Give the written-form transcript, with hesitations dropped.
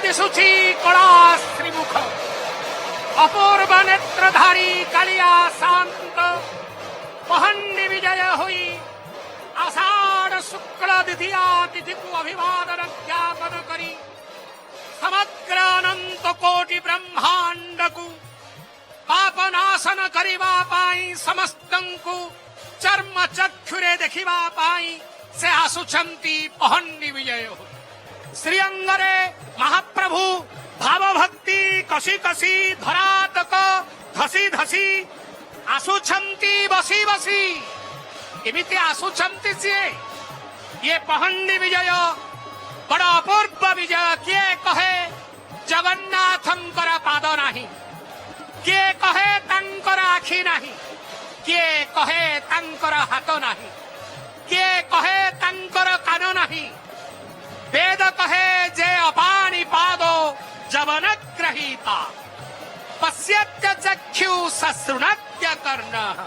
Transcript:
दिशुची कला श्रीमुख अपूर्व नेत्रधारी कालिया शांत पहन्नी विजय हुई आषाढ़ शुक्ल द्वितीया तिथि को अभिवादन ज्ञापन करी समग्र अनंत कोटि ब्रह्मांड को पाप नाशन करिवा पाई समस्तंकु चर्म चक्षुरे देखिवा पाई से आसुचंती पहन्नी विजय हो श्रीअंगरे महाप्रभु भाव भक्ति कसी कसी धरातक धसी धसी आसुचंती बसी बसी एमिति आसुचंती से ये पहन्नी विजय बड़ अपूर्व विजय किए कहे जगन्नाथंकर पाद नाही किए कहे तांकर आखि नाही किए कहे तांकर हाथ नाही किए कहे तांकर कान नाही वेद कहे जे अपाणी पादो जवन ग्रहीता पश्यत्य चक्षु सशृणत्य कर्णः